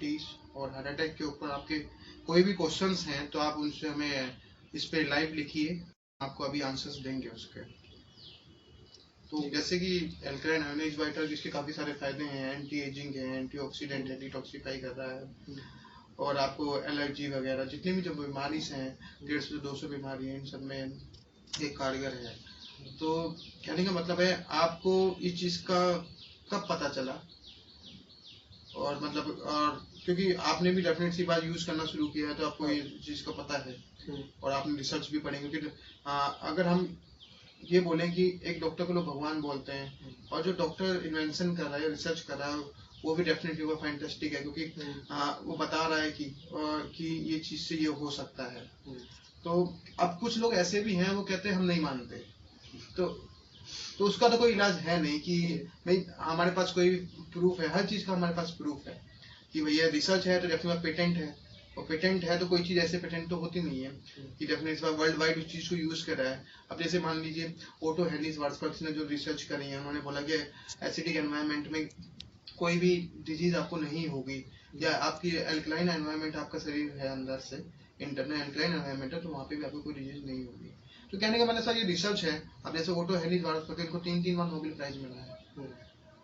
Diabetes और heart attack के ऊपर आपके कोई भी क्वेश्चंस हैं तो आप उनसे हमें इस पे लाइव लिखिए, आपको अभी आंसर्स देंगे उसके। तो जैसे कि एल्कलाइन आयोनाइज्ड वाटर, जिसके काफी सारे फायदे हैं, एंटी एजिंग है, एंटीऑक्सीडेंट है, डिटॉक्सिफाई कर रहा है, और आपको एलर्जी वगैरह जितनी भी जो बीमारी हैं 150 से 200 बीमारी हैं, इन सब में एक कारगर है। तो कहने का मतलब है आपको इस चीज का कब पता चला, और मतलब और क्योंकि आपने भी डेफिनेट सी बात यूज करना शुरू किया है तो आपको ये चीज का पता है और आपने रिसर्च भी पढ़ी, क्योंकि अगर हम ये बोलें कि एक डॉक्टर को लोग भगवान बोलते हैं, और जो डॉक्टर इन्वेंशन कर रहा है, रिसर्च कर रहा है, वो भी डेफिनेटली वो फैंटास्टिक है, क्योंकि वो बता रहा है कि ये चीज से ये हो सकता है। तो अब कुछ लोग ऐसे भी हैं वो कहते हैं हम नहीं मानते, तो उसका तो कोई इलाज है नहीं कि भाई हमारे पास कोई प्रूफ है, हर चीज का हमारे पास प्रूफ है कि भैया रिसर्च है तो डेफिनेटली पेटेंट है, और पेटेंट है तो कोई चीज ऐसे पेटेंट तो होती नहीं है कि डेफिनेटली वर्ल्ड वाइड उस चीज को यूज कर रहा है। अब जैसे मान लीजिए ओटो हेलिस वार्सबर्ग ने जो रिसर्च करी है, उन्होंने बोला कि एसिडिक एनवायरनमेंट में कोई भी डिजीज आपको नहीं होगी, या आपकी एल्कलाइन एनवायरनमेंट आपका शरीर है अंदर से, इंटरनल एल्कलाइन एनवायरनमेंट है, तो वहाँ पे भी आपको कोई डिजीज नहीं होगी। तो कहने का मतलब सर ये रिसर्च है। अब जैसे ओटो हेलिस वार्सबर्ग इनको 3 बार नोबेल प्राइज मिला है,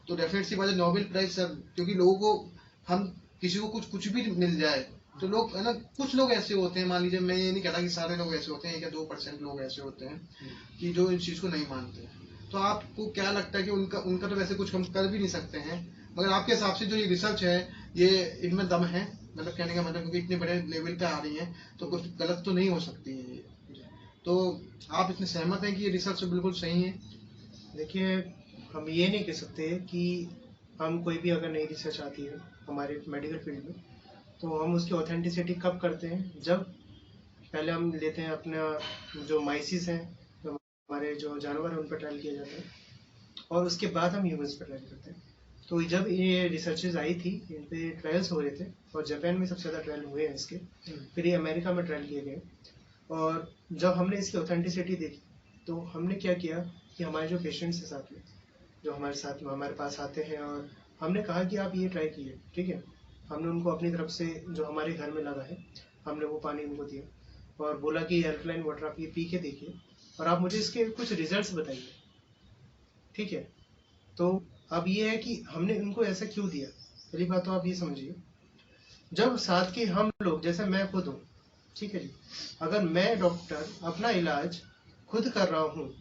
तो डेफिनेट सी बात है नोबेल प्राइज सर, क्योंकि लोगों को हम किसी को कुछ भी मिल जाए तो लोग है ना, कुछ लोग ऐसे होते हैं, मान लीजिए मैं ये नहीं कहता कि सारे लोग ऐसे होते हैं, 1 या 2% लोग ऐसे होते हैं कि जो इन चीज को नहीं मानते। तो आपको क्या लगता है कि उनका तो वैसे कुछ हम कर भी नहीं सकते हैं, मगर आपके हिसाब से जो ये रिसर्च है ये इनमें दम है, मतलब कहने का मतलब क्योंकि इतने बड़े लेवल पे आ रही है तो कुछ गलत तो नहीं हो सकती है ये, तो आप इतने सहमत हैं कि ये रिसर्च बिल्कुल सही है? देखिए, हम ये नहीं कह सकते कि हम कोई भी अगर नई रिसर्च आती है हमारे मेडिकल फील्ड में तो हम उसकी ऑथेंटिसिटी कब करते हैं, जब पहले हम लेते हैं अपना जो माइसिस हैं, जो हमारे जो जानवर हैं उन पर ट्रायल किया जाता है, और उसके बाद हम ह्यूमन्स पर ट्रायल करते हैं। तो जब ये रिसर्चेज आई थी, इन पे ट्रायल्स हो रहे थे, और जापान में सबसे ज़्यादा ट्रायल हुए हैं इसके, फिर ये अमेरिका में ट्रायल किए गए, और जब हमने इसकी ऑथेंटिसिटी देखी तो हमने क्या किया कि हमारे जो पेशेंट्स हैं साथ में, जो हमारे पास आते हैं, और हमने कहा कि आप ये ट्राई कीजिए, ठीक है। हमने उनको अपनी तरफ से जो हमारे घर में लगा है हमने वो पानी उनको दिया और बोला कि अल्कलाइन वाटर आप ये पी के देखिए और आप मुझे इसके कुछ रिजल्ट्स बताइए, ठीक है। तो अब ये है कि हमने उनको ऐसा क्यों दिया। पहली बात तो आप ये समझिए, जब साथ के हम लोग, जैसे मैं खुद हूँ, ठीक है जी, अगर मैं डॉक्टर अपना इलाज खुद कर रहा हूँ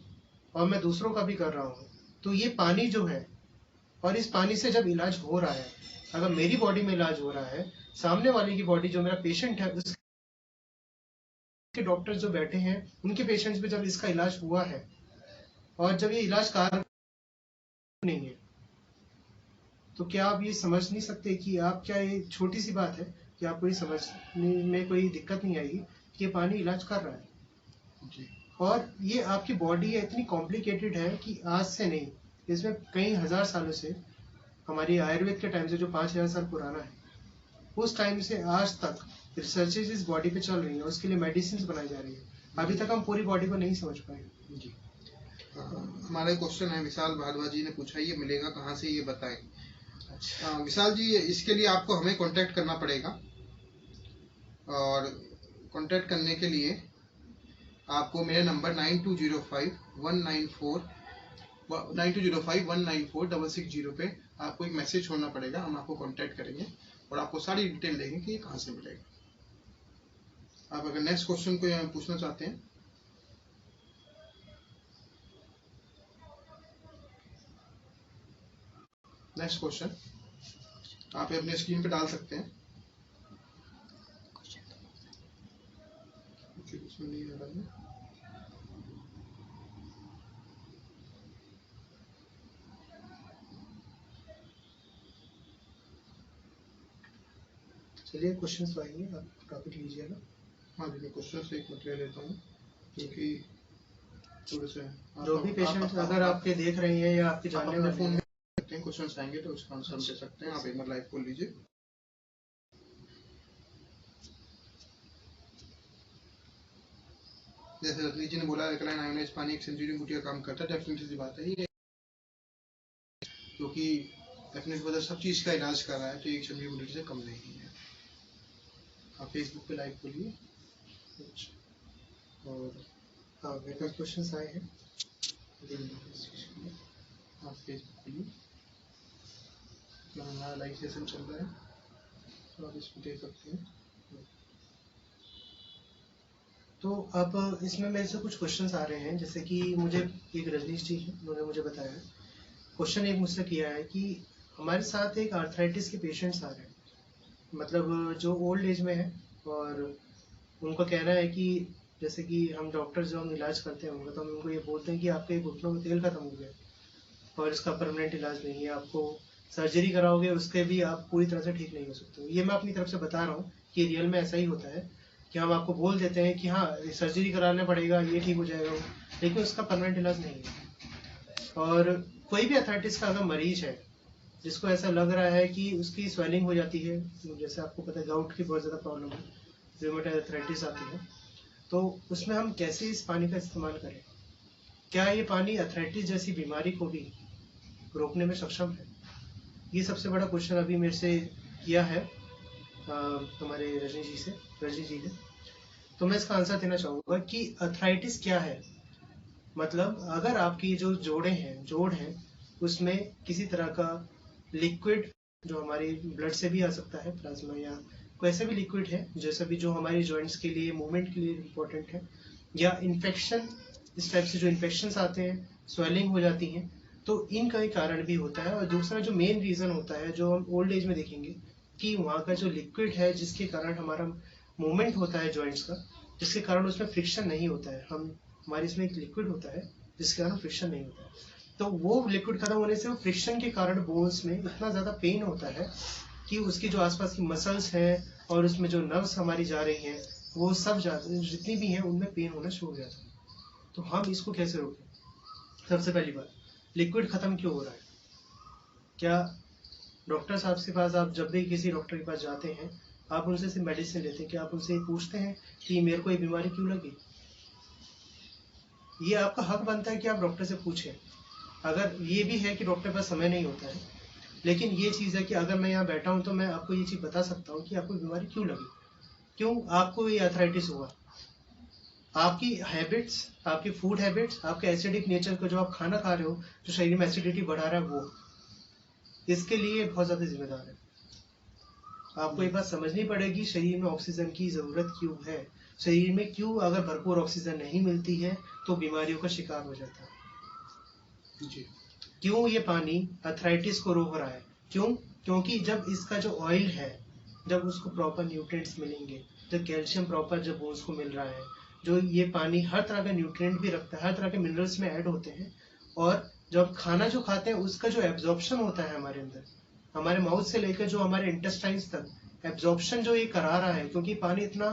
और मैं दूसरों का भी कर रहा हूँ, तो ये पानी जो है, और इस पानी से जब इलाज हो रहा है, अगर मेरी बॉडी में इलाज हो रहा है, सामने वाले की बॉडी जो मेरा पेशेंट है उसके डॉक्टर जो बैठे हैं उनके पेशेंट्स पे जब इसका इलाज हुआ है और जब ये इलाज कारगर नहीं है, तो क्या आप ये समझ नहीं सकते कि आप, क्या ये छोटी सी बात है कि आपको ये समझने में कोई दिक्कत नहीं आएगी कि ये पानी इलाज कर रहा है जी। और ये आपकी बॉडी इतनी कॉम्प्लिकेटेड है कि आज से नहीं, इसमें कई हजार सालों से, हमारी आयुर्वेद के टाइम से जो 5000 साल पुराना है, उस टाइम से आज तक रिसर्चेज इस बॉडी पे चल रही है, उसके लिए मेडिसिन बनाई जा रही है। अभी तक हम पूरी बॉडी को नहीं समझ पाए जी। हमारा क्वेश्चन है, विशाल भारद्वाज जी ने पूछा ये मिलेगा कहाँ से, ये बताएं। अच्छा विशाल जी, इसके लिए आपको हमें कांटेक्ट करना पड़ेगा, और कांटेक्ट करने के लिए आपको मेरा नंबर 9205194660 पे आपको एक मैसेज छोड़ना पड़ेगा, हम आपको कांटेक्ट करेंगे और आपको सारी डिटेल देंगे कि ये कहाँ से मिलेगा। आप अगर नेक्स्ट क्वेश्चन को पूछना चाहते हैं। नेक्स्ट क्वेश्चन आप अपने स्क्रीन पे डाल सकते हैं। नहीं आ रहा है। चलिए क्वेश्चंस आएंगे, आप टॉपिक लीजिए ना। हाँ जी, मैं क्वेश्चन से एक मत ले लेता हूँ, क्योंकि थोड़े से जो भी पेशेंट अगर आपके देख रहे हैं या आपके जानने वाले फोन में क्वेश्चन आएंगे तो उसका आंसर दे सकते हैं। आप एक बार लाइव खोल लीजिए। जैसे रत्नी जी ने बोला अल्कलाइन आयोनाइज्ड पानी एक सेंचुरी बूटी का काम करता है, डेफिनेटली सी बात है ये, क्योंकि डेफिनेट वजह सब चीज का इलाज कर रहा है, तो एक सेंचुरी बूटी से कम नहीं है। आप फेसबुक पे लाइव बोलिए। अच्छा, और हाँ मेरे पास क्वेश्चंस आए हैं, आप फेसबुक खोलिए, हमारा लाइव सेशन चल रहा है तो आप इसको देख सकते हैं। तो अब इसमें मेरे से कुछ क्वेश्चंस आ रहे हैं, जैसे कि मुझे एक रजनीश जी हैं, उन्होंने मुझे बताया क्वेश्चन एक मुझसे किया है कि हमारे साथ एक आर्थराइटिस के पेशेंट्स आ रहे हैं, मतलब जो ओल्ड एज में है, और उनका कहना है कि जैसे कि हम डॉक्टर जो हम इलाज करते हैं उनका, तो हम उनको ये बोलते हैं कि आपके घुटनों में तेल खत्म हो गया और इसका परमानेंट इलाज नहीं है, आपको सर्जरी कराओगे उसके भी आप पूरी तरह से ठीक नहीं हो सकते। ये मैं अपनी तरफ से बता रहा हूँ कि रियल में ऐसा ही होता है कि हम आपको बोल देते हैं कि हाँ सर्जरी कराना पड़ेगा, ये ठीक हो जाएगा, लेकिन उसका परमानेंट इलाज नहीं है। और कोई भी अथराइटिस का अगर मरीज है जिसको ऐसा लग रहा है कि उसकी स्वेलिंग हो जाती है, जैसे आपको पता है गाउट की बहुत ज़्यादा प्रॉब्लम है, रूमेटॉइड अथराइटिस आती है, तो उसमें हम कैसे इस पानी का इस्तेमाल करें? क्या ये पानी अथराइटिस जैसी बीमारी को भी रोकने में सक्षम है? ये सबसे बड़ा क्वेश्चन अभी मेरे से किया है हमारे रजनी जी ने। तो मैं इसका आंसर देना चाहूँगा कि अथराइटिस क्या है। मतलब अगर आपकी जो जोड़ हैं उसमें किसी तरह का लिक्विड, जो हमारी ब्लड से भी आ सकता है, प्लाज्मा या कोई ऐसा भी लिक्विड है जैसा भी जो हमारी जॉइंट्स के लिए मूवमेंट के लिए इम्पोर्टेंट है, या इन्फेक्शन, इस टाइप से जो इन्फेक्शंस आते हैं, स्वेलिंग हो जाती हैं, तो इनका ही कारण भी होता है। और दूसरा जो मेन रीज़न होता है जो हम ओल्ड एज में देखेंगे कि वहाँ का जो लिक्विड है जिसके कारण हमारा मूवमेंट होता है जॉइंट्स का, जिसके कारण उसमें फ्रिक्शन नहीं होता है, हमारे इसमें एक लिक्विड होता है जिसके कारण फ्रिक्शन नहीं होता है, तो वो लिक्विड खत्म होने से वो फ्रिक्शन के कारण बोन्स में इतना ज़्यादा पेन होता है कि उसकी जो आसपास की मसल्स हैं और उसमें जो नर्व्स हमारी जा रही हैं वो सब जितनी भी हैं उनमें पेन होना शुरू हो जाता है। तो हम इसको कैसे रोकें? सबसे पहली बात, लिक्विड खत्म क्यों हो रहा है? क्या डॉक्टर साहब के पास आप जब भी किसी डॉक्टर के पास जाते हैं आप उनसे सिर्फ मेडिसिन लेते हैं, क्या आप उनसे पूछते हैं कि मेरे को ये बीमारी क्यों लगी? ये आपका हक बनता है कि आप डॉक्टर से पूछें। अगर ये भी है कि डॉक्टर के पास समय नहीं होता है, लेकिन ये चीज़ है कि अगर मैं यहाँ बैठा हूँ तो मैं आपको ये चीज़ बता सकता हूँ कि आपको बीमारी क्यों लगी, क्यों आपको ये अथराइटिस हुआ। आपकी हैबिट्स, आपकी फूड हैबिट्स, आपके एसिडिक नेचर को जो आप खाना खा रहे हो जो शरीर में एसिडिटी बढ़ा रहा है, वो इसके लिए बहुत ज़्यादा जिम्मेदार है। आपको एक बात समझनी पड़ेगी, शरीर में ऑक्सीजन की ज़रूरत क्यों है, शरीर में क्यों अगर भरपूर ऑक्सीजन नहीं मिलती है तो बीमारियों का शिकार हो जाता है जी। क्यों ये पानी अथराइटिस को रोक रहा है? क्यों? क्योंकि जब इसका जो ऑयल है, जब उसको प्रॉपर न्यूट्रिएंट्स मिलेंगे, जब कैल्शियम प्रॉपर जब उसको मिल रहा है, जो ये पानी हर तरह का न्यूट्रिएंट भी रखता है, हर तरह के मिनरल्स में ऐड होते हैं, और जब खाना जो खाते हैं उसका जो एब्जॉर्प्शन होता है हमारे अंदर, हमारे माउथ से लेकर जो हमारे इंटेस्टाइन्स तक एब्जॉर्प्शन जो ये करा रहा है, क्योंकि पानी इतना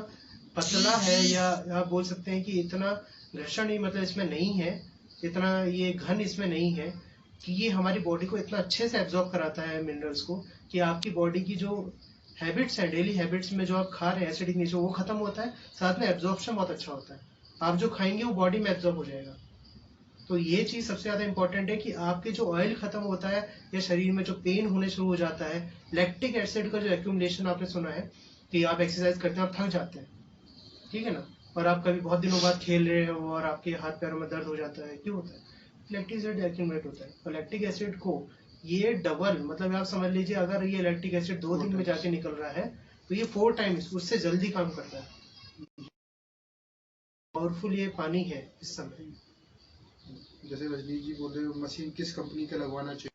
पतला है, या आप बोल सकते हैं कि इतना घर्षण ही मतलब इसमें नहीं है, इतना ये घन इसमें नहीं है कि ये हमारी बॉडी को इतना अच्छे से एब्जॉर्ब कराता है मिनरल्स को, कि आपकी बॉडी की जो हैबिट्स हैं, डेली हैबिट्स में जो आप खा रहे हैं एसिडिक नेचर, वो खत्म होता है, साथ में एब्जॉर्प्शन बहुत अच्छा होता है, आप जो खाएंगे वो बॉडी में एब्जॉर्ब हो जाएगा। तो ये चीज़ सबसे ज़्यादा इंपॉर्टेंट है कि आपके जो ऑयल खत्म होता है या शरीर में जो पेन होने शुरू हो जाता है, लैक्टिक एसिड का जो एक्यूमुलेशन, आपने सुना है कि आप एक्सरसाइज करते हैं आप थक जाते हैं, ठीक है ना, और आप कभी बहुत दिनों बाद खेल रहे हो और आपके हाथ पैरों में दर्द हो जाता है, क्यों होता है? लैक्टिक एसिड एक्यूमुलेट होता है, और लैक्टिक एसिड को ये डबल, मतलब आप समझ लीजिए अगर ये लैक्टिक एसिड 2 दिन में जाके निकल रहा है तो ये 4 टाइम्स उससे जल्दी काम करता है। पावरफुल ये पानी है इस समय। जैसे रजनीश जी बोल रहे हो मशीन किस कंपनी का लगवाना चाहिए,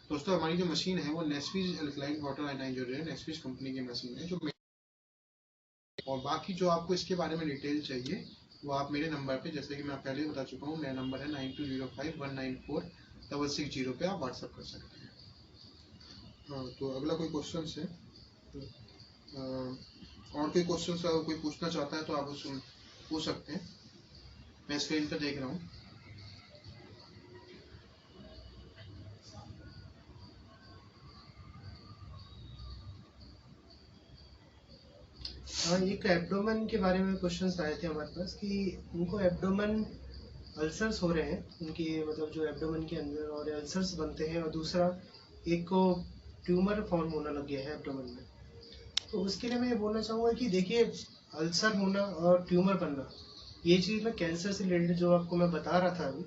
दोस्तों हमारी जो मशीन है वो नेस्वीज अल्कलाइन वाटर आयोडाइज जो है नेस्वीज कंपनी की मशीन है जो, और बाकी जो आपको इसके बारे में डिटेल चाहिए वो आप मेरे नंबर पे, जैसे कि मैं पहले ही बता चुका हूँ, मेरा नंबर है 9205194660 पे आप व्हाट्सअप कर सकते हैं। हाँ, तो अगला कोई क्वेश्चन है? और कोई क्वेश्चन अगर कोई पूछना चाहता है तो आप उससे पूछ सकते हैं, मैं स्क्रीन पर देख रहा हूँ। हाँ, एक एब्डोमेन के बारे में क्वेश्चंस आए थे हमारे पास कि उनको एब्डोमेन अल्सर्स हो रहे हैं उनकी, मतलब जो एब्डोमेन के अंदर और अल्सर्स बनते हैं, और दूसरा एक को ट्यूमर फॉर्म होने लग गया है एब्डोमेन में, तो उसके लिए मैं ये बोलना चाहूँगा कि देखिए, अल्सर होना और ट्यूमर बनना, ये चीज़ मैं कैंसर से रिलेटेड जो आपको मैं बता रहा था अभी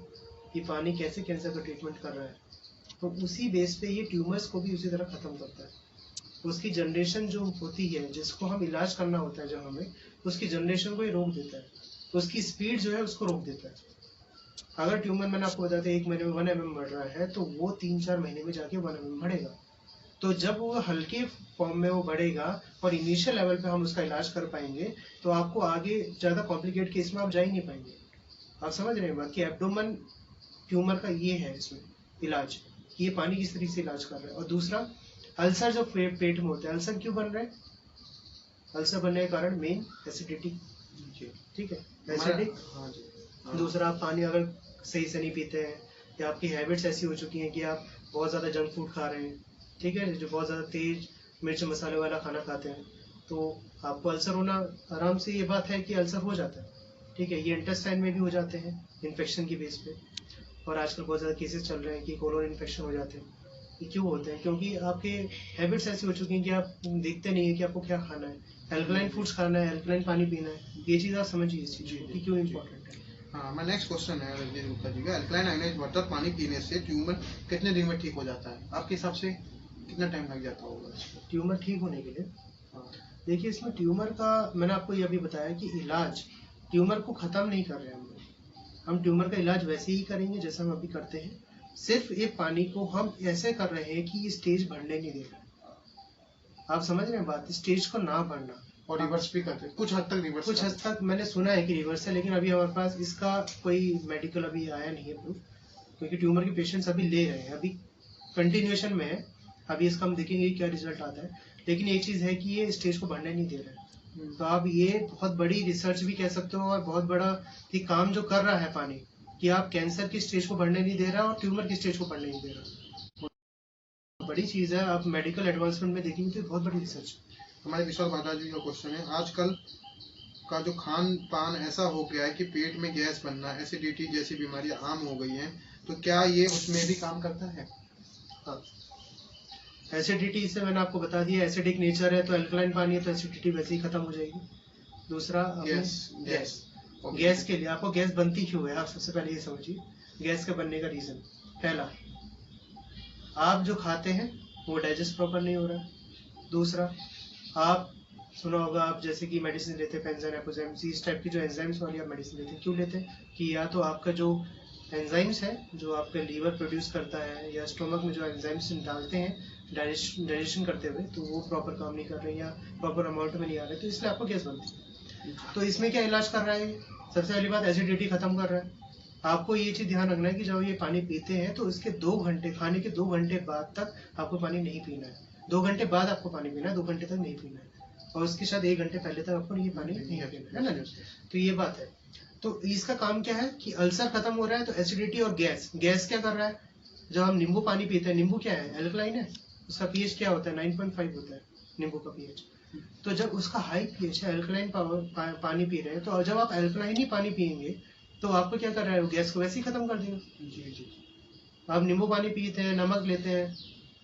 कि पानी कैसे कैंसर का ट्रीटमेंट कर रहा है, तो उसी बेस पे ये ट्यूमर्स को भी उसी तरह ख़त्म करता है। उसकी जनरेशन जो होती है, जिसको हम इलाज करना होता है जब हमें, उसकी जनरेशन को ये रोक देता है, उसकी स्पीड जो है उसको रोक देता है। अगर ट्यूमर मैंने आपको बताया था 1 महीने में 1 mm बढ़ रहा है, तो वो 3-4 महीने में जाके 1 mm बढ़ेगा। तो जब वो हल्के फॉर्म में वो बढ़ेगा और इनिशियल लेवल पे हम उसका इलाज कर पाएंगे, तो आपको आगे ज़्यादा कॉम्प्लिकेट केस में आप जा ही नहीं पाएंगे। आप समझ रहे हैं बात कि एब्डोमेन ट्यूमर का ये है इसमें इलाज, कि ये पानी किस तरीके से इलाज कर रहा है। और दूसरा, अल्सर जो पेट में होता है, अल्सर क्यों बन रहा है? अल्सर बनने का कारण मेन एसिडिटी, ठीक है, एसिडिक। हाँ जी। दूसरा, आप पानी अगर सही से नहीं पीते हैं, या आपकी हैबिट्स ऐसी हो चुकी हैं कि आप बहुत ज़्यादा जंक फूड खा रहे हैं, ठीक है, जो बहुत ज़्यादा तेज मिर्च मसाले वाला खाना खाते हैं, तो आपको अल्सर होना आराम से, ये बात है कि अल्सर हो जाता है, ठीक है। ये इंटेस्टाइन में भी हो जाते हैं इन्फेक्शन की बेस पे, और आजकल बहुत ज़्यादा केसेस चल रहे हैं कि कोलोन इन्फेक्शन हो जाते हैं। ये क्यों होते हैं? क्योंकि आपके हैबिट्स ऐसी हो चुकी हैं कि आप देखते नहीं है कि आपको क्या खाना है, एल्कलाइन फूड्स खाना है, एल्कलाइन पानी पीना है। ये चीज़ आप समझिए इस चीज़ को कि क्यों इम्पोर्टेंट है। हाँ, मैं नेक्स्ट क्वेश्चन है रजनीश गुप्ता जी का, अल्कलाइन आयोनाइज वाटर पानी पीने से ट्यूमर कितने दिन में ठीक हो जाता है? आपके हिसाब से कितना टाइम लग जाता होगा ट्यूमर ठीक होने के लिए? हाँ। देखिए, इसमें ट्यूमर का मैंने आपको ये भी बताया कि इलाज ट्यूमर को ख़त्म नहीं कर रहे हैं हम ट्यूमर का इलाज वैसे ही करेंगे जैसा हम अभी करते हैं, सिर्फ ये पानी को हम ऐसे कर रहे हैं कि ये स्टेज बढ़ने नहीं दे रहे। आप समझ रहे हैं बात, स्टेज को ना बढ़ना। और रिवर्स भी करते हैं कुछ हद तक, रिवर्स कुछ हद तक मैंने सुना है कि रिवर्स है, लेकिन अभी हमारे पास इसका कोई मेडिकल अभी आया नहीं है प्रूफ, क्योंकि ट्यूमर के पेशेंट्स अभी ले रहे हैं, अभी कंटिन्यूएशन में है। अभी इसका हम देखेंगे क्या रिजल्ट आता है, लेकिन एक चीज़ है कि ये स्टेज को बढ़ने नहीं दे रहा है। तो आप ये बहुत बड़ी रिसर्च भी कह सकते हो, और बहुत बड़ा कि काम जो कर रहा है पानी, कि आप कैंसर की स्टेज को बढ़ने नहीं दे रहा और ट्यूमर की स्टेज को बढ़ने नहीं दे रहा। बड़ी चीज़ है, आप मेडिकल एडवांसमेंट में देखेंगे तो बहुत बड़ी रिसर्च। हमारे विशाल बादाजी जी का क्वेश्चन है, आजकल का जो खान पान ऐसा हो गया है कि पेट में गैस बनना, एसिडिटी जैसी बीमारियां आम हो गई हैं, तो क्या ये उसमें भी काम करता है? हाँ, एसिडिटी से मैंने आपको बता दिया, एसिडिक नेचर है तो अल्कलाइन पानी है तो एसिडिटी वैसे ही खत्म हो जाएगी। दूसरा, गैस के लिए आपको गैस बनती क्यों है, आप सबसे पहले ये समझिए गैस के बनने का रीजन। पहला, आप जो खाते हैं वो डाइजेस्ट प्रॉपर नहीं हो रहा है। दूसरा, आप सुना होगा आप जैसे कि मेडिसिन लेते हैं, पेंजाइन एपोजाइम्स, इस टाइप की जो एंजाइम्स वाली आप मेडिसिन लेते हैं, क्यों लेते हैं? कि या तो आपका जो एंजाइम्स है जो आपका लीवर प्रोड्यूस करता है, या स्टोमक में जो एंजाइम्स डालते हैं डाइजेशन करते हुए, तो वो प्रॉपर काम नहीं कर रहे हैं या प्रॉपर अमाउंट में नहीं आ रहे, तो इसलिए आपको गैस बनती है। तो इसमें क्या इलाज कर रहा है? सबसे पहली बात, एसिडिटी खत्म कर रहा है। आपको ये चीज ध्यान रखना है कि जब ये पानी पीते हैं तो इसके 2 घंटे, खाने के 2 घंटे बाद तक आपको पानी नहीं पीना है। 2 घंटे बाद आपको पानी पीना है, 2 घंटे तक नहीं पीना है, और उसके साथ 1 घंटे पहले तक आपको ये पानी नहीं पीना है ना। तो ये बात है। तो इसका काम क्या है कि अल्सर खत्म हो रहा है, तो एसिडिटी और गैस क्या कर रहा है? जब हम नींबू पानी पीते हैं, नींबू क्या है? एल्कलाइन है, उसका पीएच क्या होता है? 9.5 होता है नींबू का पीएच। तो जब उसका हाई पीएच है, अल्कलाइन पानी पी रहे हैं, तो जब आप अल्कलाइन ही पानी पियेंगे तो आपको क्या कर रहा है? वो गैस को वैसे ही खत्म कर देगा। जी। आप नींबू पानी पीते हैं, नमक लेते हैं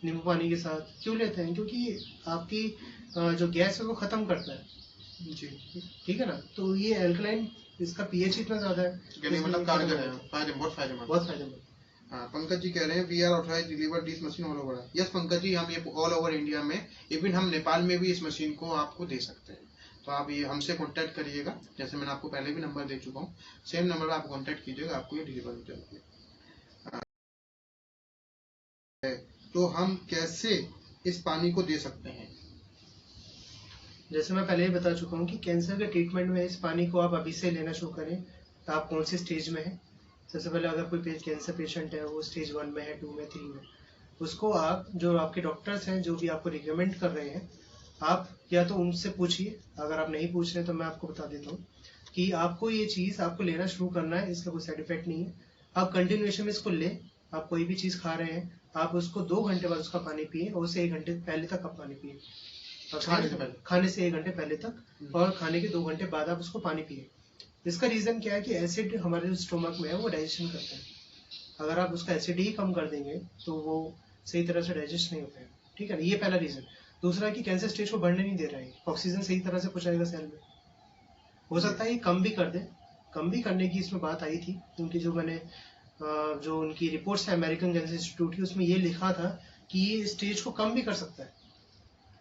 नींबू पानी के साथ, क्यों लेते हैं? क्योंकि आपकी जो गैस है वो खत्म करता है। जी, ठीक है ना। तो ये अल्कलाइन, इसका पीएच इतना ज्यादा है, मतलब कारगर है, बहुत फायदेमंद। हाँ, पंकज जी कह रहे हैं we are authorized deliver this machine all over. Yes Pankaj ji, हम ये ऑल ओवर इंडिया में, इवन हम नेपाल में भी इस मशीन को आपको दे सकते हैं। तो आप ये हमसे कांटेक्ट करिएगा, जैसे मैंने आपको पहले भी नंबर दे चुका हूँ, सेम नंबर पर आप कांटेक्ट कीजिएगा, आपको ये डिलीवर हो जाएगी। तो हम कैसे इस पानी को दे सकते हैं? जैसे मैं पहले ही बता चुका हूँ कि कैंसर के ट्रीटमेंट में इस पानी को आप अभी से लेना शुरू करें। तो आप कौन से स्टेज में है? सबसे पहले अगर कोई कैंसर पेशेंट है, वो स्टेज 1 में है, 2 में, 3 में, उसको आप, जो आपके डॉक्टर्स हैं जो भी आपको रिकमेंड कर रहे हैं, आप या तो उनसे पूछिए। अगर आप नहीं पूछ रहे तो मैं आपको बता देता हूँ कि आपको ये चीज़ आपको लेना शुरू करना है, इसका कोई साइड इफेक्ट नहीं है। आप कंटिन्यूएशन में इसको लें। आप कोई भी चीज़ खा रहे हैं, आप उसको 2 घंटे बाद उसका पानी पिए, और उससे 1 घंटे पहले तक आप पानी पिए। खाने से 1 घंटे पहले तक, और खाने के 2 घंटे बाद आप उसको पानी पिए। इसका रीजन क्या है कि एसिड हमारे जो स्टोमक में है वो डाइजेशन करता है। अगर आप उसका एसिड ही कम कर देंगे तो वो सही तरह से डाइजेस्ट नहीं हो पाएगा, ठीक है ना। ये पहला रीजन। दूसरा कि कैंसर स्टेज को बढ़ने नहीं दे रहा है, ऑक्सीजन सही तरह से पहुंचाएगा सेल में। हो सकता है ये कम भी कर दे, कम भी करने की इसमें बात आई थी, क्योंकि जो मैंने जो उनकी रिपोर्ट्स है अमेरिकन कैंसर इंस्टीट्यूट की, उसमें ये लिखा था कि ये स्टेज को कम भी कर सकता है।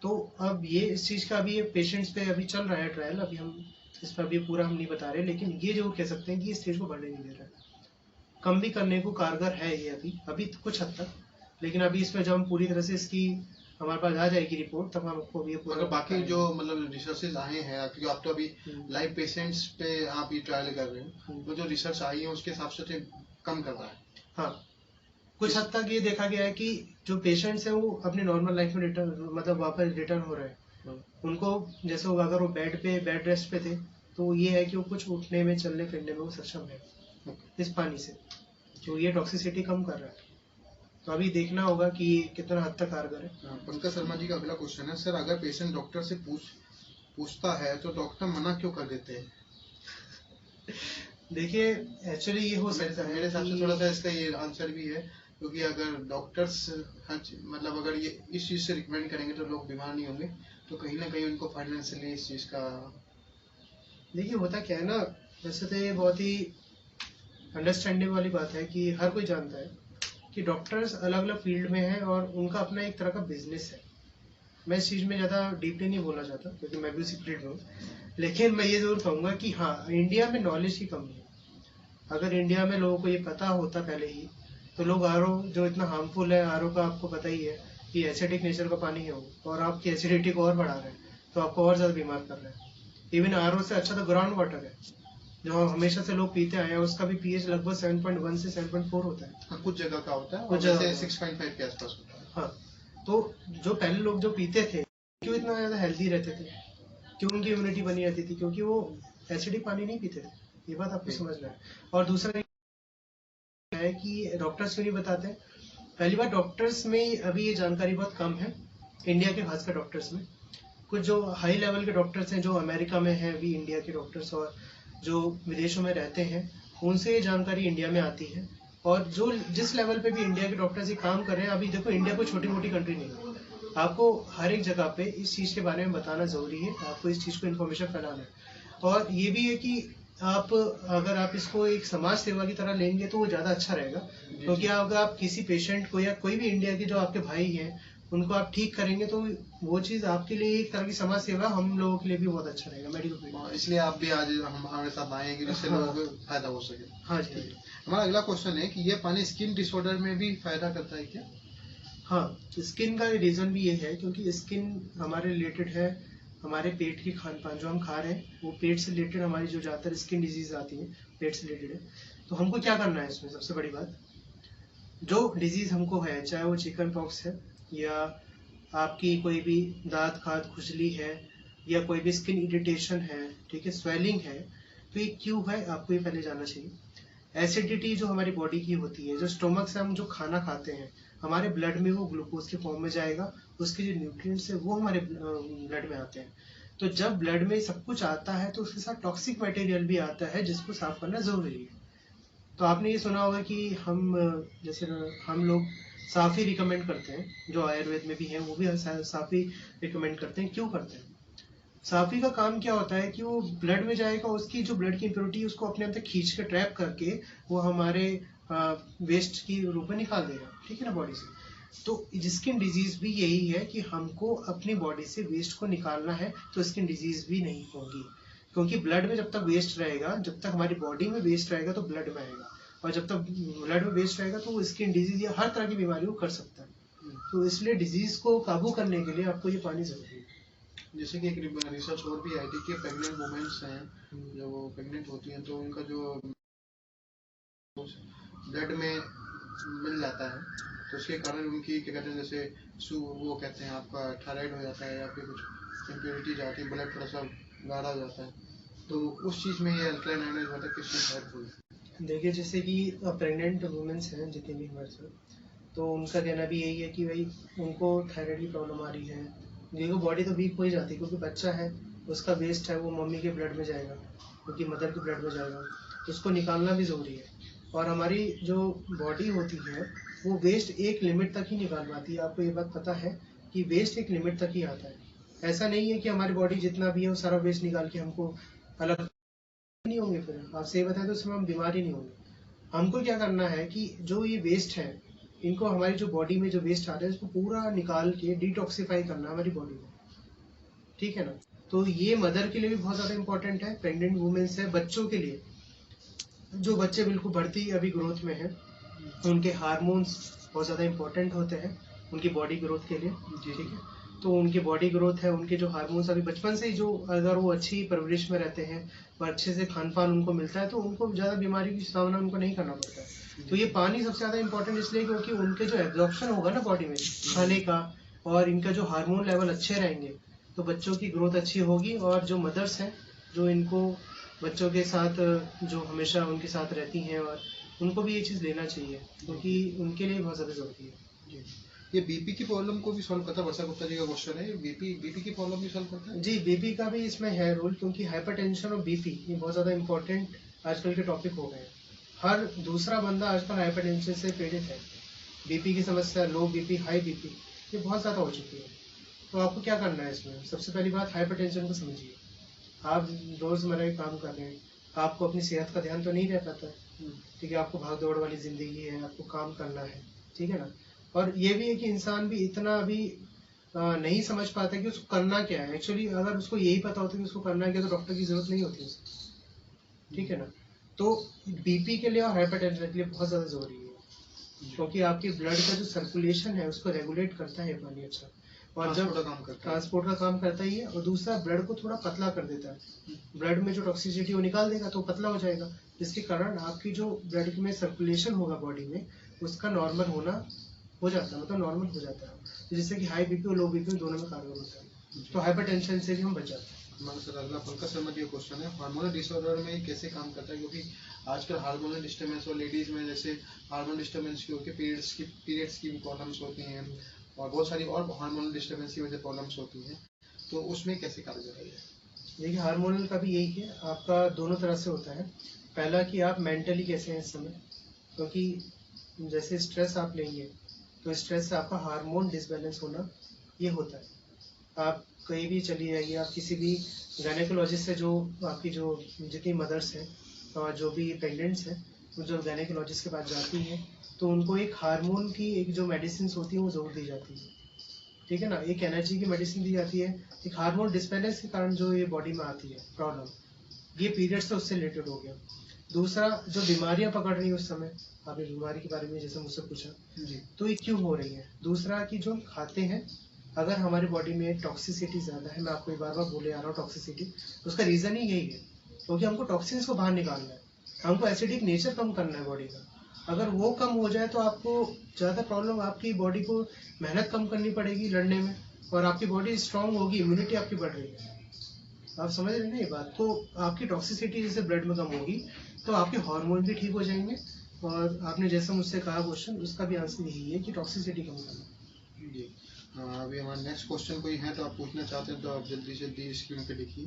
तो अब ये इस चीज़ का अभी पेशेंट्स पे अभी चल रहा है ट्रायल, अभी हम इस पर अभी पूरा हम नहीं बता रहे, लेकिन ये जरूर कह सकते हैं कि ये स्टेज को बढ़ने नहीं दे रहा है। कम भी करने को कारगर है ये अभी तो कुछ हद तक, लेकिन अभी इसमें जब हम पूरी तरह से इसकी हमारे पास आ जाएगी रिपोर्ट, तब हम आपको ये पूरा बाकी जो मतलब रिसर्चेज आए हैं, क्योंकि आप तो अभी लाइव पेशेंट्स पे आप ये ट्रायल कर रहे हैं, तो जो रिसर्च आई है उसके हिसाब से कम कर रहा है। हाँ, कुछ हद तक ये देखा गया है कि जो पेशेंट्स हैं वो अपने नॉर्मल लाइफ में रिटर्न, मतलब वापस रिटर्न हो रहे हैं। उनको जैसे अगर वो बेड रेस्ट पे थे, तो ये है कि वो कुछ उठने में, चलने फिरने में वो सक्षम है इस पानी से, तो ये टॉक्सिसिटी कम कर रहा है। तो अभी देखना होगा कि कितना हद तक कारगर है। पंकज शर्मा जी का अगला क्वेश्चन है, सर अगर पेशेंट डॉक्टर से पूछता है तो डॉक्टर मना क्यों कर देते हैं? देखिए एक्चुअली ये हो सकता है, मेरे हिसाब से थोड़ा सा इसका ये आंसर भी है, क्योंकि अगर डॉक्टर्स मतलब अगर ये इस चीज से रिकमेंड करेंगे तो लोग बीमार नहीं होंगे, तो कहीं ना कहीं उनको फाइनेंशियली इस चीज का। देखिए होता क्या है ना, वैसे तो ये बहुत ही अंडरस्टैंडिंग वाली बात है कि हर कोई जानता है कि डॉक्टर्स अलग अलग फील्ड में हैं और उनका अपना एक तरह का बिजनेस है। मैं इस चीज़ में ज़्यादा डीपली नहीं बोलना चाहता, क्योंकि मैं भी उसी फील्ड में हूँ, लेकिन मैं ये ज़रूर कहूँगा कि हाँ, इंडिया में नॉलेज की कमी है। अगर इंडिया में लोगों को ये पता होता पहले ही, तो लोग आर जो इतना हार्मफुल है, आर का आपको पता ही है कि एसिडिक नेचर का पानी है वो, और आपकी एसिडिटी को और बढ़ा रहे हैं, तो आपको और ज़्यादा बीमार कर रहे हैं। इवन आर से अच्छा तो ग्राउंड वाटर है जो हमेशा से लोग पीते आए हैं, उसका भी पीएच लगभग 7.1 से 7.4 होता है। हाँ, कुछ जगह का होता है, कुछ जगह 6.5 के आसपास होता है। हाँ, तो जो पहले लोग जो पीते थे, क्यों इतना ज़्यादा हेल्दी रहते थे, क्यों उनकी इम्यूनिटी बनी रहती थी? क्योंकि वो एसिडिक पानी नहीं पीते थे। ये बात आपको समझना है। और दूसरा है कि डॉक्टर्स क्यों नहीं बताते? पहली बार डॉक्टर्स में अभी ये जानकारी बहुत कम है, इंडिया के खासकर डॉक्टर्स में। कुछ जो हाई लेवल के डॉक्टर्स हैं, जो अमेरिका में हैं अभी इंडिया के डॉक्टर्स, और जो विदेशों में रहते हैं, उनसे ये जानकारी इंडिया में आती है। और जो जिस लेवल पे भी इंडिया के डॉक्टर्स ये काम कर रहे हैं, अभी देखो इंडिया कोई छोटी मोटी कंट्री नहीं है, आपको हर एक जगह पे इस चीज़ के बारे में बताना ज़रूरी है, आपको इस चीज़ को इन्फॉर्मेशन फैलाना है। और ये भी है कि आप अगर आप इसको एक समाज सेवा की तरह लेंगे तो वो ज़्यादा अच्छा रहेगा, क्योंकि अगर आप किसी पेशेंट को या कोई भी इंडिया के जो आपके भाई हैं उनको आप ठीक करेंगे, तो वो चीज़ आपके लिए एक तरह की समाज सेवा, हम लोगों के लिए भी बहुत अच्छा रहेगा मेडिकल फील्ड। इसलिए आप भी आज हमारे साथ आए कि जिससे लोगों को फायदा हो सके। हाँ जी। हमारा अगला क्वेश्चन है कि ये पानी स्किन डिसऑर्डर में भी फायदा करता है क्या? हाँ, स्किन का रीज़न भी ये है क्योंकि स्किन हमारे रिलेटेड है, हमारे पेट की खान पान जो हम खा रहे हैं वो पेट से रिलेटेड, हमारी जो ज़्यादातर स्किन डिजीज आती है पेट से रिलेटेड है। तो हमको क्या करना है इसमें, सबसे बड़ी बात, जो डिजीज हमको है, चाहे वो चिकन पॉक्स है या आपकी कोई भी दांत खाद खुजली है या कोई भी स्किन इरिटेशन है, ठीक है, स्वेलिंग है, तो ये क्यों है आपको ये पहले जानना चाहिए। एसिडिटी जो हमारी बॉडी की होती है, जो स्टोमक से हम जो खाना खाते हैं, हमारे ब्लड में वो ग्लूकोज के फॉर्म में जाएगा, उसके जो न्यूट्रिएंट्स है वो हमारे ब्लड में आते हैं। तो जब ब्लड में सब कुछ आता है तो उसके साथ टॉक्सिक मटेरियल भी आता है जिसको साफ करना जरूरी है। तो आपने ये सुना होगा कि हम जैसे हम लोग साफी रिकमेंड करते हैं, जो आयुर्वेद में भी है वो भी साफी रिकमेंड करते हैं। क्यों करते हैं? साफी का काम क्या होता है कि वो ब्लड में जाएगा, उसकी जो ब्लड की इम्प्योरिटी है उसको अपने अंदर खींच कर ट्रैप करके वो हमारे वेस्ट की रूप में निकाल देगा, ठीक है ना, बॉडी से। तो स्किन डिजीज भी यही है कि हमको अपनी बॉडी से वेस्ट को निकालना है, तो स्किन डिजीज भी नहीं होगी, क्योंकि ब्लड में जब तक वेस्ट रहेगा, जब तक हमारी बॉडी में वेस्ट रहेगा तो ब्लड में आएगा, और जब तक ब्लड में वेस्ट रहेगा तो वो स्किन डिजीज या हर तरह की बीमारी को कर सकता है। तो इसलिए डिजीज को काबू करने के लिए आपको ये पानी जरूरी है। जैसे कि एक रिसर्च और भी आई थी कि प्रेग्नेंट वुमेन्स हैं, जो वो प्रेग्नेंट होती हैं तो उनका जो ब्लड में मिल जाता है, तो उसके कारण उनकी क्या कहते हैं, जैसे वो कहते हैं आपका थायराइड हो जाता है या फिर कुछ इम्प्योरिटी जाती है, ब्लड थोड़ा सा गाढ़ा हो जाता है, तो उस चीज़ में ये अल्कलाइन आयनाइज वाटर किस चीज़ हेल्पफुल है? देखिए जैसे कि प्रेग्नेंट वुमेन्स हैं जितनी भी हमारे साथ, तो उनका कहना भी यही है कि भाई उनको थायराइड की प्रॉब्लम आ रही है, देखो बॉडी तो वीक हो ही जाती है, क्योंकि बच्चा है, उसका वेस्ट है वो मम्मी के ब्लड में जाएगा, क्योंकि मदर के ब्लड में जाएगा, उसको निकालना भी ज़रूरी है। और हमारी जो बॉडी होती है वो वेस्ट एक लिमिट तक ही निकाल पाती है। आपको ये बात पता है कि वेस्ट एक लिमिट तक ही आता है। ऐसा नहीं है कि हमारी बॉडी जितना भी है वो सारा वेस्ट निकाल के हमको अलग नहीं होंगे, फिर आप सही बताएं तो उसमें हम बीमार ही नहीं होंगे। हमको क्या करना है कि जो ये वेस्ट है इनको हमारी जो बॉडी में जो वेस्ट आ रहा है इसको पूरा निकाल के डिटॉक्सिफाई करना हमारी बॉडी में, ठीक है ना। तो ये मदर के लिए भी बहुत ज़्यादा इंपॉर्टेंट है, प्रेग्नेंट वुमेन्स है, बच्चों के लिए, जो बच्चे बिल्कुल बढ़ती अभी ग्रोथ में है उनके हार्मोन्स बहुत ज़्यादा इंपॉर्टेंट होते हैं उनकी बॉडी ग्रोथ के लिए, ठीक है। तो उनकी बॉडी ग्रोथ है, उनके जो हार्मोन्स अभी बचपन से ही जो, अगर वो अच्छी परवरिश में रहते हैं और अच्छे से खान पान उनको मिलता है तो उनको ज़्यादा बीमारी की सामना उनको नहीं करना पड़ता है। तो ये पानी सबसे ज़्यादा इंपॉर्टेंट इसलिए क्योंकि उनके जो एब्जॉर्प्शन होगा ना बॉडी में खाने का, और इनका जो हार्मोन लेवल अच्छे रहेंगे तो बच्चों की ग्रोथ अच्छी होगी। और जो मदर्स हैं जो इनको बच्चों के साथ जो हमेशा उनके साथ रहती हैं, और उनको भी ये चीज़ लेना चाहिए क्योंकि उनके लिए बहुत ज़्यादा ज़रूरी है। ये बीपी की प्रॉब्लम को भी सॉल्व करता है? वर्षा गुप्ता जी का क्वेश्चन है, बीपी की प्रॉब्लम भी सॉल्व करता है? जी, बीपी का भी इसमें है रोल, क्योंकि हाइपरटेंशन और बीपी ये बहुत ज़्यादा इंपॉर्टेंट आजकल के टॉपिक हो गए हैं। हर दूसरा बंदा आजकल हाइपरटेंशन से पीड़ित है। बीपी की समस्या, लो बीपी, हाई बीपी, ये बहुत ज़्यादा हो चुकी है। तो आपको क्या करना है इसमें? सबसे पहली बात, हाइपरटेंशन को समझिए। आप रोज़मर्रा के काम कर रहे हैं, आपको अपनी सेहत का ध्यान तो नहीं रह पाता है, ठीक है। आपको भाग दौड़ वाली ज़िंदगी है, आपको काम करना है, ठीक है ना। और ये भी है कि इंसान भी इतना अभी नहीं समझ पाता कि उसको करना क्या है। एक्चुअली अगर उसको यही पता होता कि उसको करना क्या, तो डॉक्टर की जरूरत नहीं होती उसे, ठीक है ना। तो बीपी के लिए और हाइपरटेंशन के लिए बहुत ज़्यादा ज़रूरी है, क्योंकि आपकी ब्लड का जो सर्कुलेशन है उसको रेगुलेट करता है पानी अच्छा, और जब ट्रांसपोर्ट का काम करता ही है, और दूसरा ब्लड को थोड़ा पतला कर देता है। ब्लड में जो टॉक्सिसिटी वो निकाल देगा तो पतला हो जाएगा, जिसके कारण आपकी जो ब्लड में सर्कुलेशन होगा बॉडी में उसका नॉर्मल होना हो जाता है, मतलब नॉर्मल हो जाता है, तो जिससे कि हाई बीपी और लो बीपी दोनों में कारगर होता है। तो हाइपरटेंशन से भी हम बच जाते हैं। हमारे सर अगला पंकज शर्मा जी का क्वेश्चन है, हार्मोनल डिसऑर्डर में कैसे काम करता है? क्योंकि आजकल हार्मोनल डिस्टर्बेंस और लेडीज में जैसे हार्मोनल डिस्टर्बेंस की होकर पीरियड्स की प्रॉब्लम्स होती हैं, और बहुत सारी और हार्मोनल डिस्टर्बेंस की वजह से प्रॉब्लम्स होती हैं, तो उसमें कैसे कारगर है? देखिए, हार्मोनल का भी यही है, आपका दोनों तरह से होता है। पहला कि आप मेंटली कैसे हैं इस समय, क्योंकि जैसे स्ट्रेस आप लेंगे तो स्ट्रेस से आपका हार्मोन डिसबैलेंस होना ये होता है। आप कहीं भी चली जाइए, आप किसी भी गायनेकोलॉजिस्ट से, जो आपकी जो जितनी मदर्स हैं और जो भी प्रेगनेंट्स हैं, वो जो गायनेकोलॉजिस्ट के पास जाती हैं तो उनको एक हार्मोन की एक जो मेडिसिन होती है वो ज़रूर दी जाती है, ठीक है ना। एक एनर्जी की मेडिसिन दी जाती है, एक हार्मोन डिसबैलेंस के कारण जो ये बॉडी में आती है प्रॉब्लम, ये पीरियड से उससे रिलेटेड हो गया। दूसरा, जो बीमारियां पकड़ रही है उस समय, आपने बीमारी के बारे में जैसे मुझसे पूछा जी, तो ये क्यों हो रही है। दूसरा कि जो हम खाते हैं, अगर हमारी बॉडी में टॉक्सिसिटी ज़्यादा है, मैं आपको एक बार बोले आ रहा हूँ टॉक्सिसिटी, उसका रीज़न ही यही है, क्योंकि हमको टॉक्सिन्स को बाहर निकालना है, हमको एसिडिक नेचर कम करना है बॉडी का। अगर वो कम हो जाए तो आपको ज़्यादा प्रॉब्लम, आपकी बॉडी को मेहनत कम करनी पड़ेगी लड़ने में, और आपकी बॉडी स्ट्रांग होगी, इम्यूनिटी आपकी बढ़ रही है। आप समझ रहे हैं ना ये बात। तो आपकी टॉक्सिसिटी जैसे ब्लड में कम होगी तो आपके हार्मोन भी ठीक हो जाएंगे। और आपने जैसा मुझसे कहा क्वेश्चन, उसका भी आंसर यही है कि टॉक्सिसिटी कम करना। जी हाँ, अभी हमारा नेक्स्ट क्वेश्चन कोई है तो आप पूछना चाहते हैं तो आप जल्दी जल्दी स्क्रीन पे लिखिए,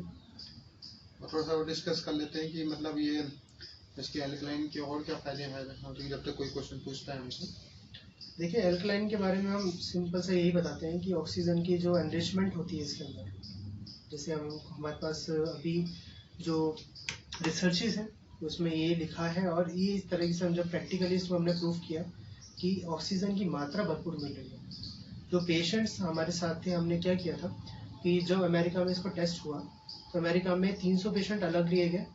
और थोड़ा सा डिस्कस कर लेते हैं कि मतलब ये इसके एल्कलाइन के और क्या फायदे हैं, जब तक कोई क्वेश्चन पूछता है हमसे। देखिए, एल्कलाइन के बारे में हम सिंपल से यही बताते हैं कि ऑक्सीजन की जो एनरिचमेंट होती है इसके अंदर, जैसे हमारे पास अभी जो रिसर्चेस हैं उसमें ये लिखा है, और ये इस तरह से हम जब प्रैक्टिकली इसको हमने प्रूव किया कि ऑक्सीजन की मात्रा भरपूर मिल रही है। जो पेशेंट्स हमारे साथ थे, हमने क्या किया था कि जब अमेरिका में इसको टेस्ट हुआ तो अमेरिका में 300 पेशेंट अलग लिए गए,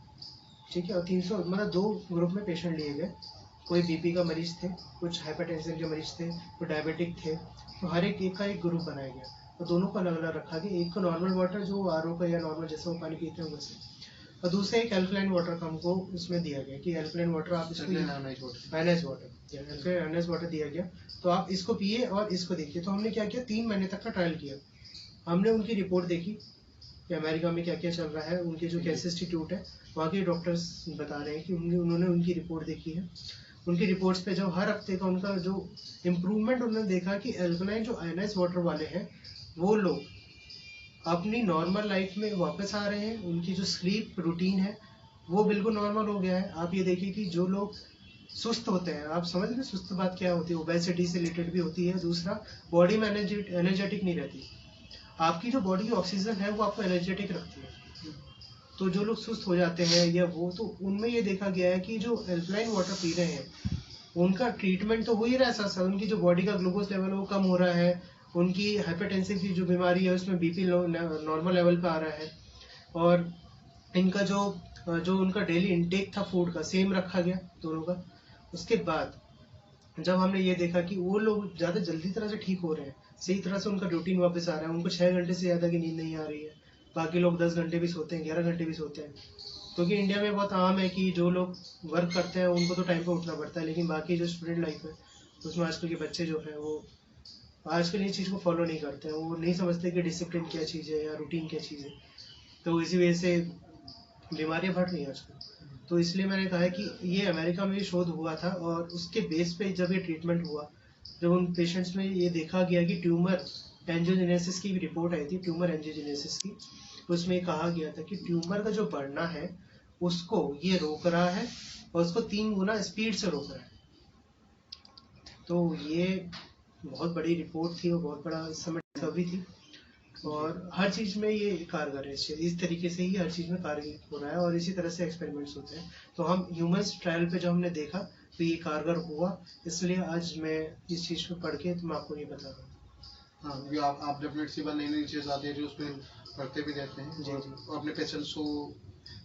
ठीक है, और 300 मतलब 2 ग्रुप में पेशेंट लिए गए। कोई बीपी का मरीज थे, कुछ हाइपरटेंशन के मरीज थे, कोई डायबिटिक थे, तो हर एक का एक ग्रुप बनाया गया, और दोनों को अलग अलग रखा गया। एक को नॉर्मल वाटर, जो आरओ का या नॉर्मल जैसा वो पानी पीते हैं वैसे, और दूसरे एक एल्कलाइन वाटर का हमको उसमें दिया गया कि एल्कलाइन वाटर आप इसको आयनाइज्ड वाटर दिया गया, तो आप इसको पिए और इसको देखिए। तो हमने क्या किया, 3 महीने तक का ट्रायल किया। हमने उनकी रिपोर्ट देखी कि अमेरिका में क्या क्या चल रहा है, उनके जो कैंसर इंस्टीट्यूट है वहाँ के डॉक्टर्स बता रहे हैं कि उन्होंने उनकी रिपोर्ट देखी है। उनकी रिपोर्ट्स पे जो हर हफ्ते का उनका जो इम्प्रूवमेंट उन्होंने देखा कि एल्कलाइन जो आयनाइज्ड वाटर वाले हैं वो लोग अपनी नॉर्मल लाइफ में वापस आ रहे हैं, उनकी जो स्लीप रूटीन है वो बिल्कुल नॉर्मल हो गया है। आप ये देखिए कि जो लोग सुस्त होते हैं। आप समझ रहे हैं सुस्त बात क्या होती है? ओबेसिटी से रिलेटेड भी होती है। दूसरा, बॉडी में एनर्जेटिक नहीं रहती। आपकी जो बॉडी की ऑक्सीजन है वो आपको एनर्जेटिक रखती है। तो जो लोग सुस्त हो जाते हैं या वो, तो उनमें ये देखा गया है कि जो एल्कलाइन वाटर पी रहे हैं उनका ट्रीटमेंट तो हो ही रहा है, साथ साथ उनकी जो बॉडी का ग्लूकोज लेवल है वो कम हो रहा है, उनकी हाइपरटेंसिव की जो बीमारी है उसमें बीपी नॉर्मल लेवल पे आ रहा है, और इनका जो उनका डेली इनटेक था फूड का सेम रखा गया दोनों का। उसके बाद जब हमने ये देखा कि वो लोग ज़्यादा जल्दी तरह से ठीक हो रहे हैं, सही तरह से उनका रूटीन वापस आ रहा है, उनको 6 घंटे से ज़्यादा की नींद नहीं आ रही है, बाकी लोग 10 घंटे भी सोते हैं, 11 घंटे भी सोते हैं। क्योंकि इंडिया में बहुत आम है कि जो लोग वर्क करते हैं उनको तो टाइम पे उठना पड़ता है, लेकिन बाकी जो स्टूडेंट लाइफ है उसमें आजकल के बच्चे जो हैं वो आजकल ये चीज़ को फॉलो नहीं करते हैं, वो नहीं समझते कि डिसिप्लिन क्या चीज़ है या रूटीन क्या चीज़ है। तो इसी वजह से बीमारियां बढ़ रही हैं आजकल। तो इसलिए मैंने कहा है कि ये अमेरिका में भी शोध हुआ था, और उसके बेस पे जब ये ट्रीटमेंट हुआ, जब उन पेशेंट्स में ये देखा गया कि ट्यूमर एंजियोजेनेसिस की भी रिपोर्ट आई थी, ट्यूमर एंजियोजेनेसिस की, उसमें कहा गया था कि ट्यूमर का जो बढ़ना है उसको ये रोक रहा है, और उसको 3 गुना स्पीड से रोक रहा है। तो ये बहुत बड़ी रिपोर्ट थी और बहुत बड़ा इस समय डिस्कवरी थी, और हर चीज में ये कारगर है। इस तरीके से ही हर चीज में कारगर हो रहा है, और इसी तरह से एक्सपेरिमेंट्स होते हैं। तो हम ह्यूमंस ट्रायल पे जब हमने देखा तो ये कारगर हुआ, इसलिए आज मैं इस चीज को पढ़ के मैं आपको ये बता रहा हूँ। हाँ, ये आप डेफिनेट सी बात, नई नई चीज़ आती है जो उसमें पढ़ते भी रहते हैं, जी, और जी। अपने पेशेंट्स को,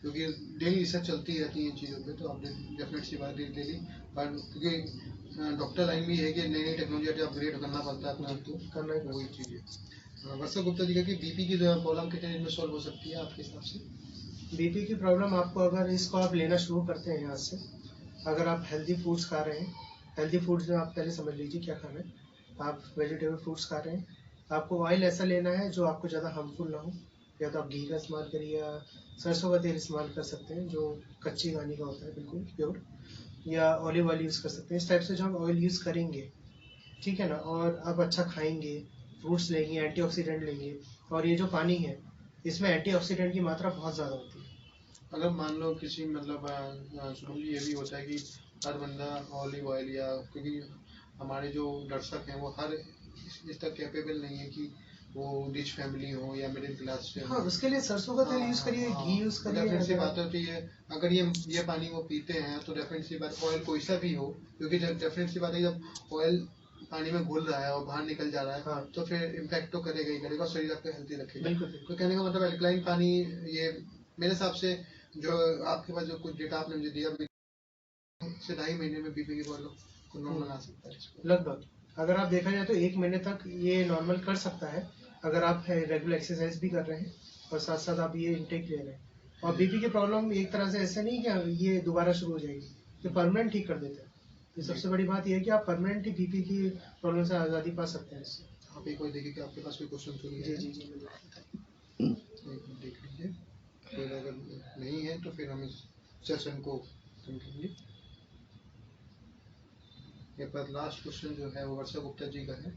क्योंकि डेली रिसर्च चलती रहती है इन चीज़ों पे, तो आपने डेफिनेट सी बात डेली, पर क्योंकि डॉक्टर लाइन भी है कि नई नई टेक्नोलॉजी अपग्रेड करना पड़ता है अपने आप को, करना ही वही चीज़ है। वर्षा गुप्ता जी का कि बीपी की प्रॉब्लम कितने दिन में सॉल्व हो सकती है आपके हिसाब से? बीपी की प्रॉब्लम आपको, अगर इसको आप लेना शुरू करते हैं यहाँ से, अगर आप हेल्दी फूड्स खा रहे हैं, हेल्दी फूड्स में आप पहले समझ लीजिए क्या खाना है। आप वेजिटेबल फ्रूट्स खा रहे हैं, आपको ऑयल ऐसा लेना है जो आपको ज़्यादा हार्मफुल ना हो, या तो आप घी का इस्तेमाल करिए, या सरसों का तेल इस्तेमाल कर सकते हैं जो कच्ची घानी का होता है बिल्कुल प्योर, या ऑलिव ऑयल यूज़ कर सकते हैं। इस टाइप से जो हम ऑयल यूज़ करेंगे, ठीक है ना, और आप अच्छा खाएंगे, फ्रूट्स लेंगे, एंटीऑक्सीडेंट लेंगे, और ये जो पानी है इसमें एंटीऑक्सीडेंट की मात्रा बहुत ज़्यादा होती है। अगर मान लो किसी मतलब शुभम जी, ये भी होता है कि हर बंदा ऑलिव ऑयल, या क्योंकि हमारे जो दर्शक हैं वो हर इस तक कैपेबल नहीं है कि वो रिच फैमिली हो या मिडिल क्लास से हाँ, हो। उसके लिए सरसों का तेल यूज करिए, घी यूज करिए। डेफिनेट सी बात होती है, अगर ये पानी वो पीते हैं तो डेफिनेट सी बात, ऑयल कोई सा भी हो, क्योंकि डेफिनेट सी बात है जब ऑयल पानी में घुल रहा है और बाहर निकल जा रहा है, हाँ, तो फिर इम्पैक्ट तो करेगा ही करेगा, शरीर आपका हेल्थी रखेगा। बिल्कुल तो कहने का मतलब एल्कलाइन पानी, ये मेरे हिसाब से, जो आपके पास जो कुछ डेटा आपने मुझे दिया, से 2.5 महीने में बीपी की प्रॉब्लम को नॉर्मल आ सकता है इसको। लगभग, अगर आप देखा जाए तो 1 महीने तक ये नॉर्मल कर सकता है, अगर आप रेगुलर एक्सरसाइज भी कर रहे हैं और साथ साथ आप ये इंटेक ले रहे हैं। और बीपी की प्रॉब्लम एक तरह से ऐसे नहीं कि ये दोबारा शुरू हो जाएगी, ये परमानेंट ठीक कर देता है। ये सबसे बड़ी बात ये है कि आप परमानेंट ही बीपी की प्रॉब्लम से आज़ादी पा सकते हैं इससे। आप एक बार देखिए कि आपके पास कोई क्वेश्चन तो नहीं जी है? जी जी, मैं देख लेता हूँ। एक बार देख लीजिए, फिर अगर नहीं है तो फिर हम इस सेशन को खत्म करेंगे। ये पर लास्ट क्वेश्चन जो है वो वर्षा गुप्ता जी का है,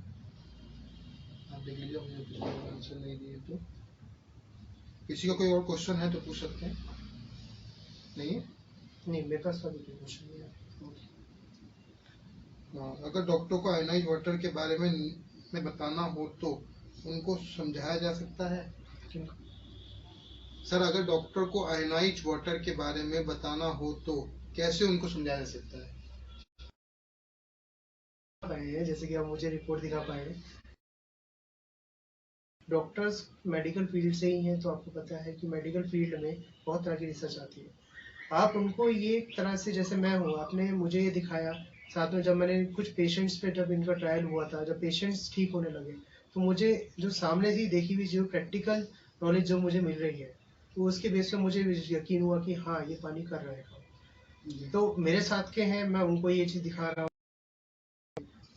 आप देख लीजिए, मुझे किसी ने आंसर नहीं दिए तो। किसी का कोई और क्वेश्चन है तो पूछ सकते हैं। नहीं है? नहीं, मेरे पास तो अभी कोई क्वेश्चन नहीं है। अगर डॉक्टर को आयनाइज वाटर के बारे में बताना हो तो उनको समझाया जा सकता है? किनको? सर, अगर डॉक्टर को आयनाइज वाटर के बारे में बताना हो तो कैसे उनको समझाया जा सकता है? जैसे कि आप मुझे रिपोर्ट दिखा पाए हैं, डॉक्टर्स मेडिकल फील्ड से ही हैं, तो आपको पता है कि मेडिकल फील्ड में बहुत तरह की रिसर्च आती है। आप उनको ये एक तरह से, जैसे मैं हूँ, आपने मुझे ये दिखाया, साथ में जब मैंने कुछ पेशेंट्स पे जब इनका ट्रायल हुआ था, जब पेशेंट्स ठीक होने लगे, तो मुझे जो सामने से देखी हुई जो प्रैक्टिकल नॉलेज जो मुझे मिल रही है, तो उसके बेस पे मुझे यकीन हुआ कि हाँ, ये पानी कर रहा है। तो मेरे साथ के हैं, मैं उनको ये चीज़ दिखा रहा हूँ,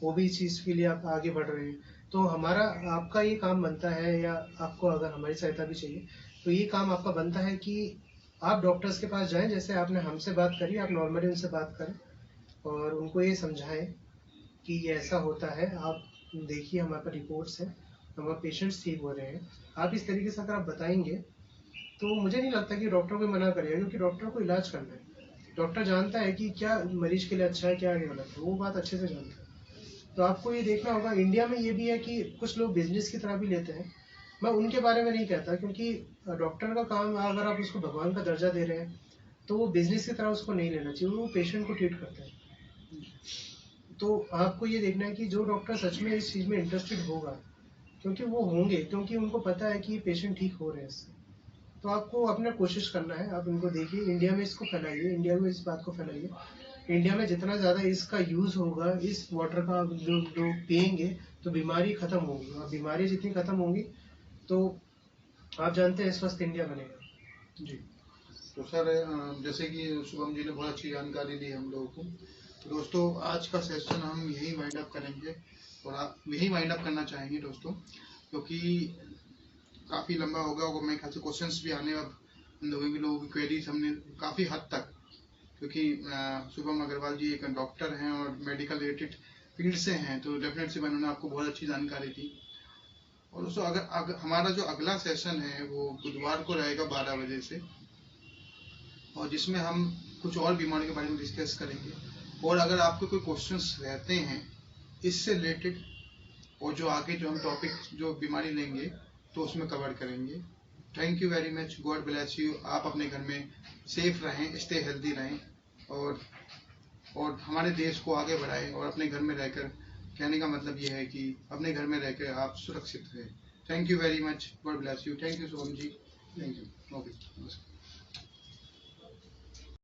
वो भी इस चीज़ के लिए आप आगे बढ़ रहे हैं। तो हमारा, आपका ये काम बनता है, या आपको अगर हमारी सहायता भी चाहिए तो ये काम आपका बनता है कि आप डॉक्टर्स के पास जाएं, जैसे आपने हमसे बात करी, आप नॉर्मली उनसे बात करें और उनको ये समझाएं कि ये ऐसा होता है। आप देखिए, हमारे पास रिपोर्ट्स हैं, हमारे पेशेंट्स ठीक हो रहे हैं। आप इस तरीके से अगर आप बताएंगे तो मुझे नहीं लगता कि डॉक्टर को मना करेगा, क्योंकि डॉक्टर को इलाज करना है। डॉक्टर जानता है कि क्या मरीज के लिए अच्छा है, क्या गलत है, वो बात अच्छे से जानता है। तो आपको ये देखना होगा, इंडिया में ये भी है कि कुछ लोग बिजनेस की तरह भी लेते हैं। मैं उनके बारे में नहीं कहता, क्योंकि डॉक्टर का काम, अगर आप उसको भगवान का दर्जा दे रहे हैं तो वो बिजनेस की तरह उसको नहीं लेना चाहिए, वो पेशेंट को ट्रीट करते हैं। तो आपको ये देखना है कि जो डॉक्टर सच में इस चीज़ में इंटरेस्टेड होगा, क्योंकि वो होंगे, क्योंकि उनको पता है कि पेशेंट ठीक हो रहे हैं इससे। तो आपको अपना कोशिश करना है, आप इनको देखिए, इंडिया में इसको फैलाइए, इंडिया में इस बात को फैलाइए। इंडिया में जितना ज़्यादा इसका यूज़ होगा, इस वाटर का जो लोग पियेंगे, तो बीमारी खत्म होगी, और बीमारी जितनी खत्म होंगी तो आप जानते हैं स्वस्थ इंडिया बनेगा। जी। तो सर जैसे कि शुभम जी ने बहुत अच्छी जानकारी दी हम लोगों को। तो दोस्तों आज का सेशन हम यही वाइंड अप करेंगे, और आप यही वाइंड अप करना चाहेंगे दोस्तों, क्योंकि काफ़ी लंबा होगा और मेरे ख्याल से क्वेश्चंस भी आने, अब हम लोगों की क्वेरीज हमने काफ़ी हद तक, क्योंकि शुभम अग्रवाल जी एक डॉक्टर हैं और मेडिकल रिलेटेड फील्ड से हैं, तो डेफिनेट से उन्होंने आपको बहुत अच्छी जानकारी दी। और दोस्तों अगर हमारा जो अगला सेशन है वो बुधवार को रहेगा 12 बजे से, और जिसमें हम कुछ और बीमारी के बारे में डिस्कस करेंगे। और अगर आपको कोई क्वेश्चंस रहते हैं इससे रिलेटेड, और जो आगे जो हम टॉपिक जो बीमारी लेंगे तो उसमें कवर करेंगे। Thank you very much, God bless you. आप अपने घर में सेफ रहें, स्टे हेल्दी रहें, और हमारे देश को आगे बढ़ाएं, और अपने घर में रहकर, कहने का मतलब ये है कि अपने घर में रहकर आप सुरक्षित रहें। Thank you very much, God bless you. Thank you Shubham ji, thank you. Okay, नमस्कार।